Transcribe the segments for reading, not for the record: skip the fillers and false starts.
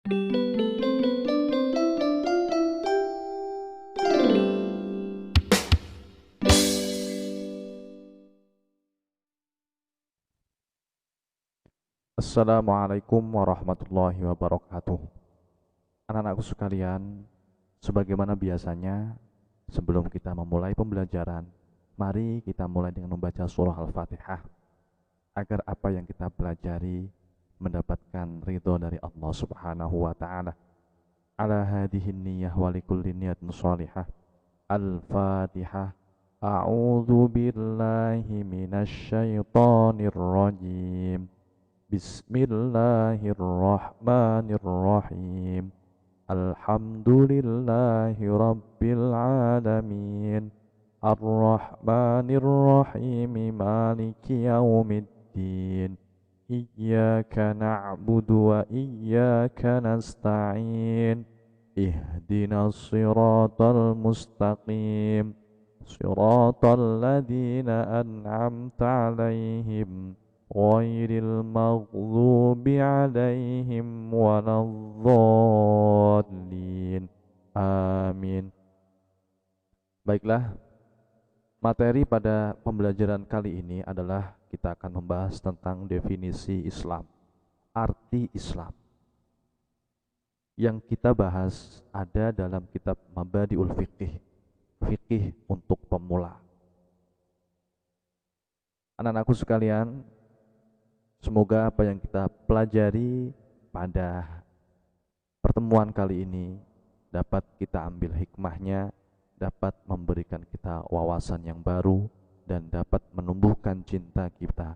Assalamualaikum warahmatullahi wabarakatuh. Anak-anakku sekalian, sebagaimana biasanya, sebelum kita memulai pembelajaran, mari kita mulai dengan membaca surah Al-Fatihah, agar apa yang kita pelajari mendapatkan ridho dari Allah Subhanahu wa Ta'ala. Ala hadihin niyah wa likulli niyatin shalihah. Al-Fatihah. A'udzu billahi minasy syaithanir rajim. Bismillahirrahmanirrahim. Alhamdulillahi rabbil alamin. Ar-Rahmanir-Rahim. Maliki yaumiddin. Iyyaka na'budu wa iyyaka nasta'in. Ihdinas siratal mustaqim. Siratal ladzina an'amta 'alaihim ghairil maghdubi 'alaihim waladdallin. Amin. Baiklah, materi pada pembelajaran kali ini adalah kita akan membahas tentang definisi Islam, arti Islam. Yang kita bahas ada dalam kitab Mabadi'ul Fiqih, fikih untuk pemula. Anak-anakku sekalian, semoga apa yang kita pelajari pada pertemuan kali ini dapat kita ambil hikmahnya, dapat memberikan kita wawasan yang baru, dan dapat menumbuhkan cinta kita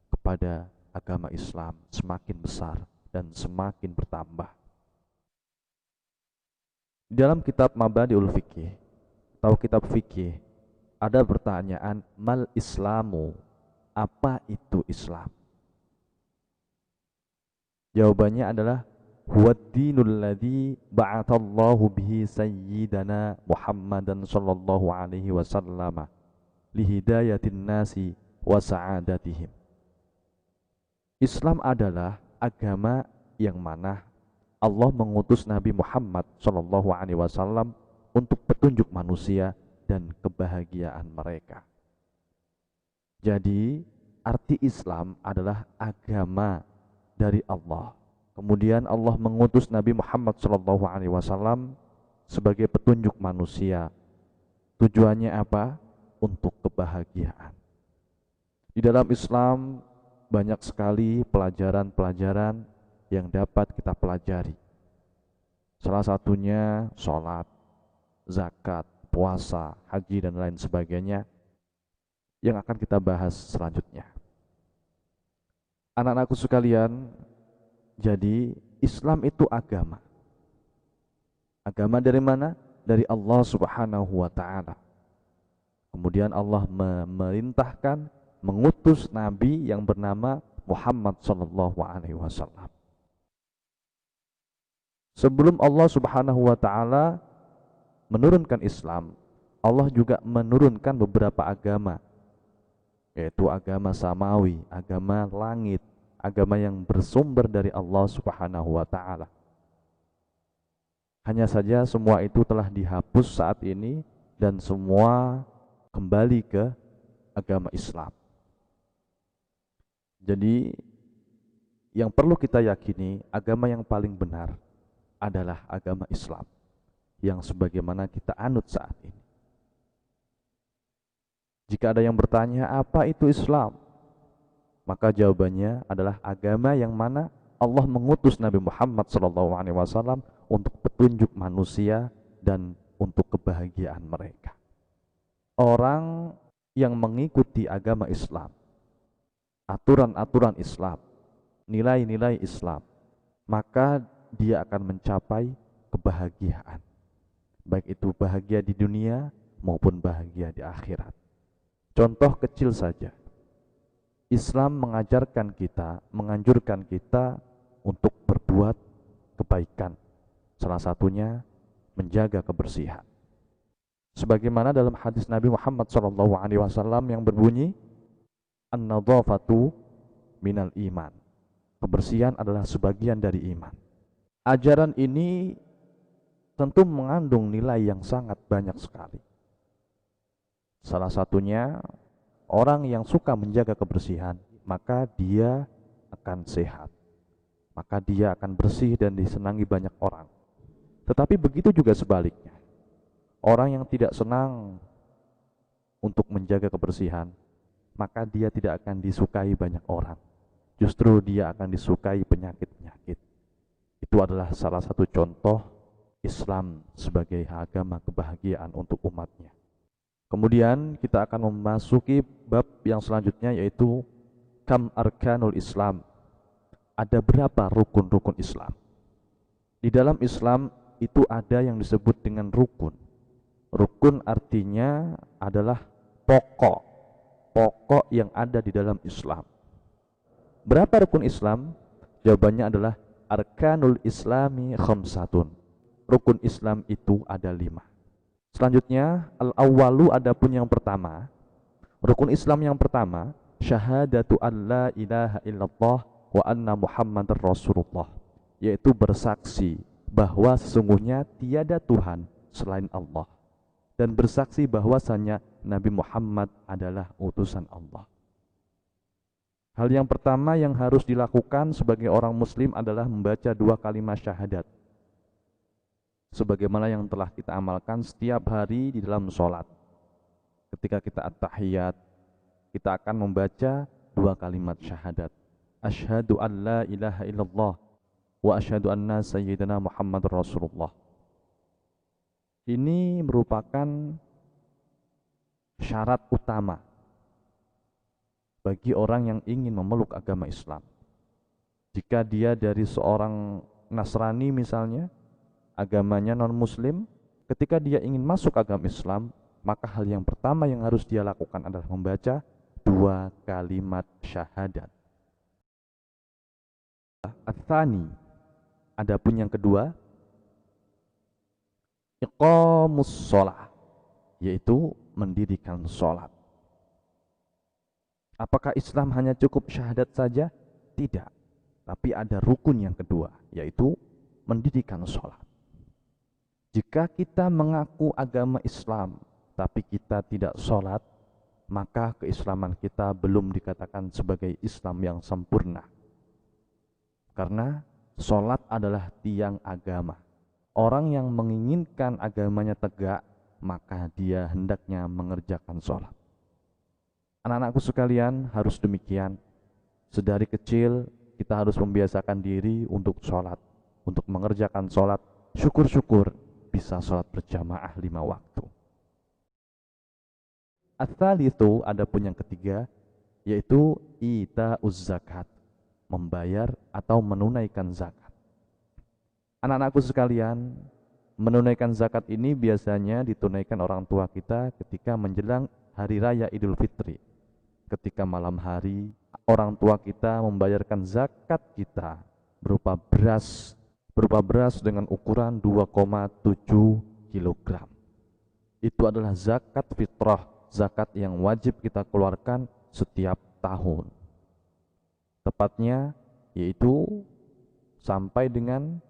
kepada agama Islam semakin besar dan semakin bertambah. Di dalam kitab Mabadi'ul Fiqih atau kitab fikih ada pertanyaan, mal Islamu, apa itu Islam? Jawabannya adalah huwad dinul ladzi ba'athallahu bihi sayyidana Muhammadan sallallahu alaihi wasallam lihidayatin nasi wa sa'adatihim. Islam adalah agama yang mana Allah mengutus Nabi Muhammad sallallahu alaihi wasallam untuk petunjuk manusia dan kebahagiaan mereka. Jadi, arti Islam adalah agama dari Allah. Kemudian Allah mengutus Nabi Muhammad SAW sebagai petunjuk manusia. Tujuannya apa? Untuk kebahagiaan. Di dalam Islam banyak sekali pelajaran-pelajaran yang dapat kita pelajari. Salah satunya sholat, zakat, puasa, haji, dan lain sebagainya yang akan kita bahas selanjutnya. Anak-anakku sekalian, jadi Islam itu agama. Agama dari mana? Dari Allah Subhanahu wa Ta'ala. Kemudian Allah memerintahkan, mengutus Nabi yang bernama Muhammad sallallahu alaihi wasallam. Sebelum Allah Subhanahu wa Ta'ala menurunkan Islam, Allah juga menurunkan beberapa agama, yaitu agama samawi, agama langit, agama yang bersumber dari Allah Subhanahu wa Ta'ala. Hanya saja semua itu telah dihapus saat ini dan semua kembali ke agama Islam. Jadi yang perlu kita yakini, agama yang paling benar adalah agama Islam yang sebagaimana kita anut saat ini. Jika ada yang bertanya apa itu Islam, maka jawabannya adalah agama yang mana Allah mengutus Nabi Muhammad SAW untuk petunjuk manusia dan untuk kebahagiaan mereka. Orang yang mengikuti agama Islam, aturan-aturan Islam, nilai-nilai Islam, maka dia akan mencapai kebahagiaan, baik itu bahagia di dunia maupun bahagia di akhirat. Contoh kecil saja, Islam mengajarkan kita, menganjurkan kita untuk berbuat kebaikan. Salah satunya menjaga kebersihan. Sebagaimana dalam hadis Nabi Muhammad SAW yang berbunyi, an-nadhafatu minal iman. Kebersihan adalah sebagian dari iman. Ajaran ini tentu mengandung nilai yang sangat banyak sekali. Salah satunya, orang yang suka menjaga kebersihan, maka dia akan sehat, maka dia akan bersih dan disenangi banyak orang. Tetapi begitu juga sebaliknya, orang yang tidak senang untuk menjaga kebersihan, maka dia tidak akan disukai banyak orang. Justru dia akan disukai penyakit-penyakit. Itu adalah salah satu contoh Islam sebagai agama kebahagiaan untuk umatnya. Kemudian kita akan memasuki bab yang selanjutnya, yaitu kam arkanul Islam. Ada berapa rukun-rukun Islam? Di dalam Islam itu ada yang disebut dengan rukun. Rukun artinya adalah pokok yang ada di dalam Islam. Berapa rukun Islam? Jawabannya adalah arkanul islami khamsatun. Rukun Islam itu ada 5. Selanjutnya, al-awwalu, adapun yang pertama, rukun Islam yang pertama, syahadatu an la ilaha illallah wa anna muhammadar rasulullah, yaitu bersaksi bahwa sesungguhnya tiada Tuhan selain Allah, dan bersaksi bahwasanya Nabi Muhammad adalah utusan Allah. Hal yang pertama yang harus dilakukan sebagai orang muslim adalah membaca 2 kalimat syahadat, sebagaimana yang telah kita amalkan setiap hari di dalam sholat. Ketika kita at-tahiyat, kita akan membaca 2 kalimat syahadat. Asyhadu an la ilaha illallah wa asyhadu anna sayyidina Muhammad Rasulullah. Ini merupakan syarat utama bagi orang yang ingin memeluk agama Islam. Jika dia dari seorang Nasrani misalnya, agamanya non-muslim, ketika dia ingin masuk agama Islam, maka hal yang pertama yang harus dia lakukan adalah membaca 2 kalimat syahadat. Ats-tsani, adapun yang kedua, iqamus shalah, yaitu mendirikan sholat. Apakah Islam hanya cukup syahadat saja? Tidak. Tapi ada rukun yang kedua, yaitu mendirikan sholat. Jika kita mengaku agama Islam, tapi kita tidak sholat, maka keislaman kita belum dikatakan sebagai Islam yang sempurna. Karena sholat adalah tiang agama. Orang yang menginginkan agamanya tegak, maka dia hendaknya mengerjakan sholat. Anak-anakku sekalian, harus demikian. Sedari kecil kita harus membiasakan diri untuk sholat, untuk mengerjakan sholat. Syukur-syukur bisa sholat berjamaah 5 waktu. Ats-tsalitsu, adapun yang ketiga, yaitu ita'uz zakat, membayar atau menunaikan zakat. Anak-anakku sekalian, menunaikan zakat ini biasanya ditunaikan orang tua kita ketika menjelang hari raya Idul Fitri. Ketika malam hari, orang tua kita membayarkan zakat kita berupa beras dengan ukuran 2,7 kg. Itu adalah zakat fitrah, zakat yang wajib kita keluarkan setiap tahun. Tepatnya yaitu sampai dengan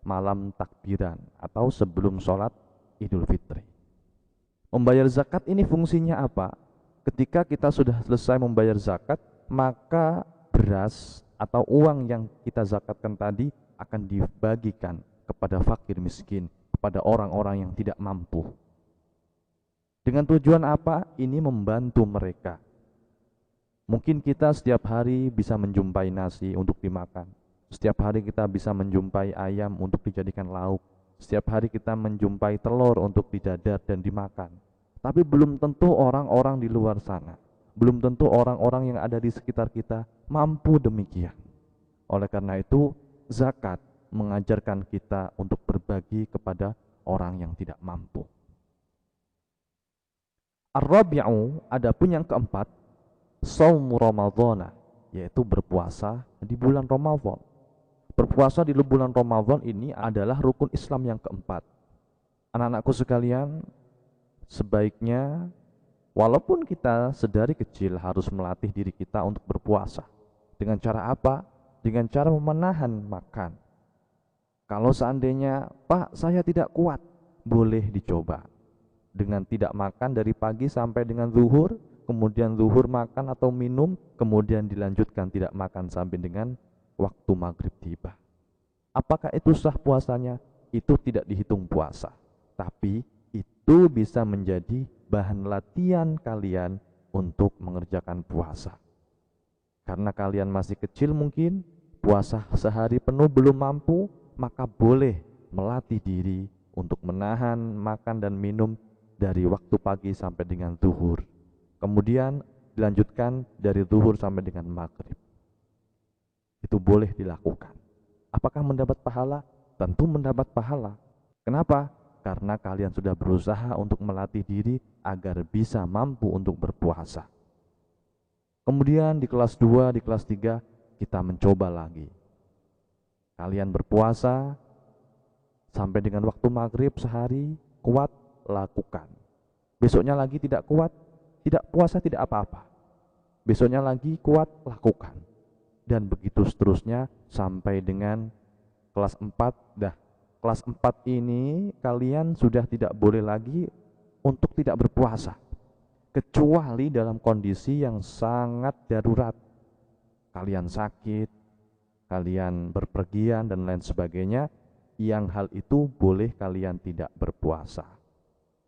malam takbiran atau sebelum sholat Idul Fitri. Membayar zakat ini fungsinya apa? Ketika kita sudah selesai membayar zakat, maka beras atau uang yang kita zakatkan tadi akan dibagikan kepada fakir miskin, kepada orang-orang yang tidak mampu. Dengan tujuan apa? Ini membantu mereka. Mungkin kita setiap hari bisa menjumpai nasi untuk dimakan. Setiap hari kita bisa menjumpai ayam untuk dijadikan lauk. Setiap hari kita menjumpai telur untuk didadar dan dimakan. Tapi belum tentu orang-orang di luar sana, belum tentu orang-orang yang ada di sekitar kita mampu demikian. Oleh karena itu, zakat mengajarkan kita untuk berbagi kepada orang yang tidak mampu. Ar-rabi'u, adapun yang keempat, shaum Ramadhana, yaitu berpuasa di bulan Ramadan. Berpuasa di bulan Ramadan ini adalah rukun Islam yang keempat. Anak-anakku sekalian, sebaiknya walaupun kita sedari kecil harus melatih diri kita untuk berpuasa. Dengan cara apa? Dengan cara menahan makan. Kalau seandainya, Pak, saya tidak kuat, boleh dicoba. Dengan tidak makan dari pagi sampai dengan zuhur, kemudian zuhur makan atau minum, kemudian dilanjutkan tidak makan sampai dengan waktu maghrib tiba. Apakah itu sah puasanya? Itu tidak dihitung puasa. Tapi itu bisa menjadi bahan latihan kalian untuk mengerjakan puasa. Karena kalian masih kecil mungkin, puasa sehari penuh belum mampu, maka boleh melatih diri untuk menahan makan dan minum dari waktu pagi sampai dengan zuhur. Kemudian dilanjutkan dari zuhur sampai dengan maghrib. Itu boleh dilakukan. Apakah mendapat pahala? Tentu mendapat pahala. Kenapa? Karena kalian sudah berusaha untuk melatih diri agar bisa mampu untuk berpuasa. Kemudian di kelas 2, di kelas 3 kita mencoba lagi. Kalian berpuasa sampai dengan waktu maghrib sehari, kuat, lakukan. Besoknya lagi tidak kuat, tidak puasa tidak apa-apa. Besoknya lagi kuat, lakukan. Dan begitu seterusnya sampai dengan kelas 4. Kelas 4 ini kalian sudah tidak boleh lagi untuk tidak berpuasa, kecuali dalam kondisi yang sangat darurat. Kalian sakit, kalian berpergian dan lain sebagainya, yang hal itu boleh kalian tidak berpuasa.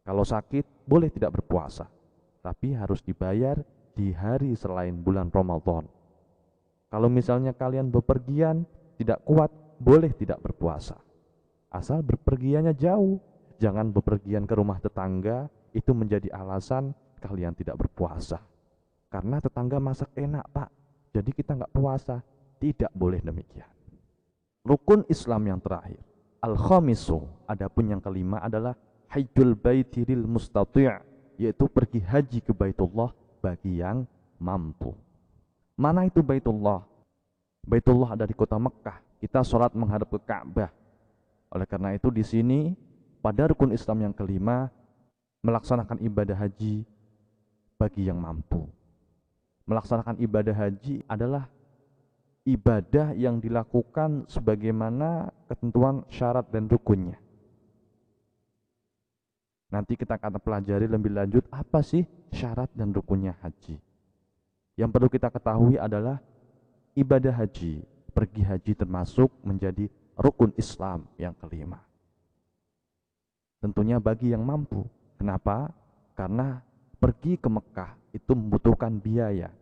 Kalau sakit boleh tidak berpuasa, tapi harus dibayar di hari selain bulan Ramadan. Kalau misalnya kalian bepergian tidak kuat, boleh tidak berpuasa. Asal berpergiannya jauh, jangan bepergian ke rumah tetangga, itu menjadi alasan kalian tidak berpuasa. Karena tetangga masak enak, Pak, jadi kita nggak puasa. Tidak boleh demikian. Rukun Islam yang terakhir, al-khamisu, adapun yang kelima adalah hajjul baiti lil mustati', yaitu pergi haji ke Baitullah bagi yang mampu. Mana itu Baitullah? Baitullah ada di kota Mekah. Kita sholat menghadap ke Ka'bah. Oleh karena itu di sini pada rukun Islam yang kelima, melaksanakan ibadah haji bagi yang mampu. Melaksanakan ibadah haji adalah ibadah yang dilakukan sebagaimana ketentuan syarat dan rukunnya. Nanti kita akan pelajari lebih lanjut apa sih syarat dan rukunnya haji. Yang perlu kita ketahui adalah ibadah haji, pergi haji termasuk menjadi rukun Islam yang kelima. Tentunya bagi yang mampu. Kenapa? Karena pergi ke Mekah itu membutuhkan biaya.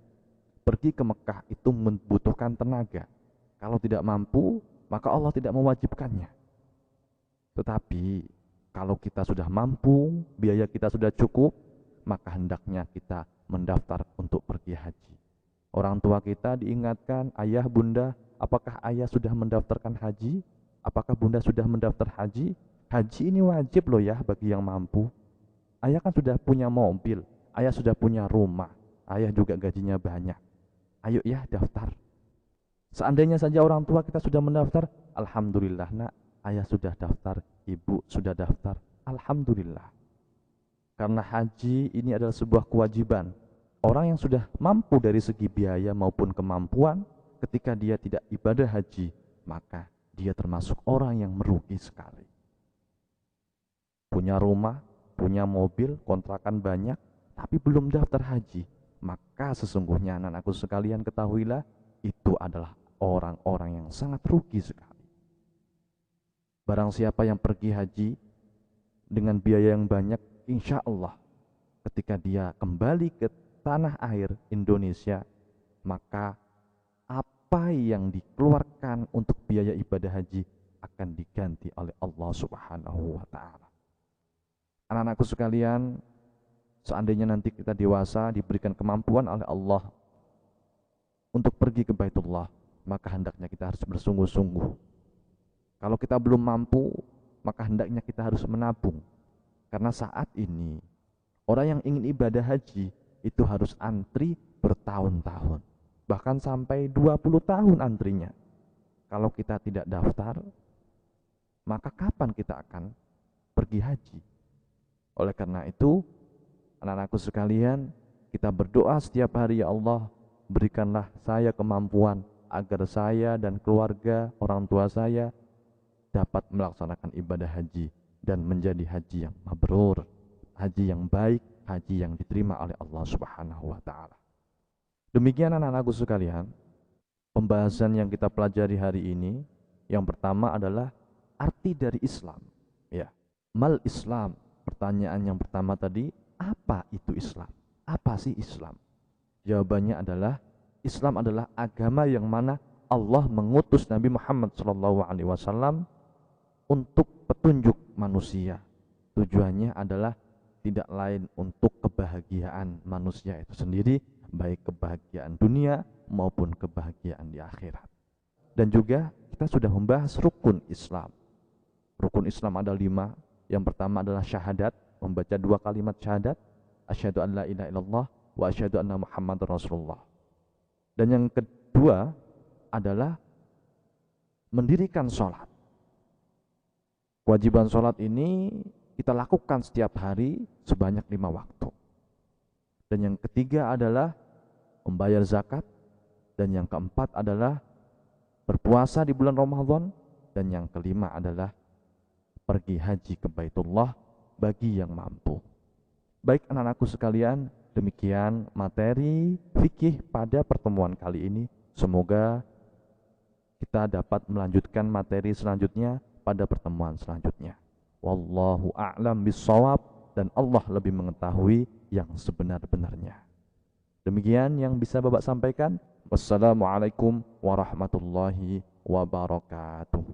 Pergi ke Mekah itu membutuhkan tenaga. Kalau tidak mampu, maka Allah tidak mewajibkannya. Tetapi kalau kita sudah mampu, biaya kita sudah cukup, maka hendaknya kita mendaftar untuk pergi haji. Orang tua kita diingatkan, ayah, bunda, apakah ayah sudah mendaftarkan haji? Apakah bunda sudah mendaftar haji? Haji ini wajib loh ya bagi yang mampu. Ayah kan sudah punya mobil, ayah sudah punya rumah, ayah juga gajinya banyak. Ayo ya daftar. Seandainya saja orang tua kita sudah mendaftar, alhamdulillah nak, ayah sudah daftar, ibu sudah daftar, alhamdulillah. Karena haji ini adalah sebuah kewajiban. Orang yang sudah mampu dari segi biaya maupun kemampuan, ketika dia tidak ibadah haji, maka dia termasuk orang yang merugi sekali. Punya rumah, punya mobil, kontrakan banyak, tapi belum daftar haji, maka sesungguhnya anak-anakku sekalian ketahuilah, itu adalah orang-orang yang sangat rugi sekali. Barang siapa yang pergi haji dengan biaya yang banyak, insya Allah ketika dia kembali ke tanah air Indonesia, maka apa yang dikeluarkan untuk biaya ibadah haji akan diganti oleh Allah Subhanahu wa ta'ala. Anak-anakku sekalian, seandainya nanti kita dewasa diberikan kemampuan oleh Allah untuk pergi ke Baitullah, maka hendaknya kita harus bersungguh-sungguh. Kalau kita belum mampu, maka hendaknya kita harus menabung. Karena saat ini orang yang ingin ibadah haji itu harus antri bertahun-tahun, bahkan sampai 20 tahun antrinya. Kalau kita tidak daftar, maka kapan kita akan pergi haji? Oleh karena itu, anak-anakku sekalian, kita berdoa setiap hari, ya Allah, berikanlah saya kemampuan agar saya dan keluarga, orang tua saya dapat melaksanakan ibadah haji dan menjadi haji yang mabrur, haji yang baik, haji yang diterima oleh Allah Subhanahu wa taala. Demikian anak-anakku sekalian, pembahasan yang kita pelajari hari ini, yang pertama adalah arti dari Islam. Ya, mal Islam. Pertanyaan yang pertama tadi, apa itu Islam? Apa sih Islam? Jawabannya adalah Islam adalah agama yang mana Allah mengutus Nabi Muhammad SAW untuk petunjuk manusia. Tujuannya adalah tidak lain untuk kebahagiaan manusia itu sendiri, baik kebahagiaan dunia maupun kebahagiaan di akhirat. Dan juga kita sudah membahas rukun Islam. Rukun Islam ada 5. Yang pertama adalah syahadat, membaca 2 kalimat syahadat, asyhadu an la ilaha illallah wa asyhadu anna Muhammadar Rasulullah. Dan yang kedua adalah mendirikan sholat. Kewajiban sholat ini kita lakukan setiap hari sebanyak 5 waktu. Dan yang ketiga adalah membayar zakat. Dan yang keempat adalah berpuasa di bulan Ramadan. Dan yang kelima adalah pergi haji ke Baitullah bagi yang mampu. Baik anak-anakku sekalian, demikian materi fikih pada pertemuan kali ini. Semoga kita dapat melanjutkan materi selanjutnya pada pertemuan selanjutnya. Wallahu a'lam bissawab, dan Allah lebih mengetahui yang sebenar-benarnya. Demikian yang bisa Bapak sampaikan. Wassalamualaikum warahmatullahi wabarakatuh.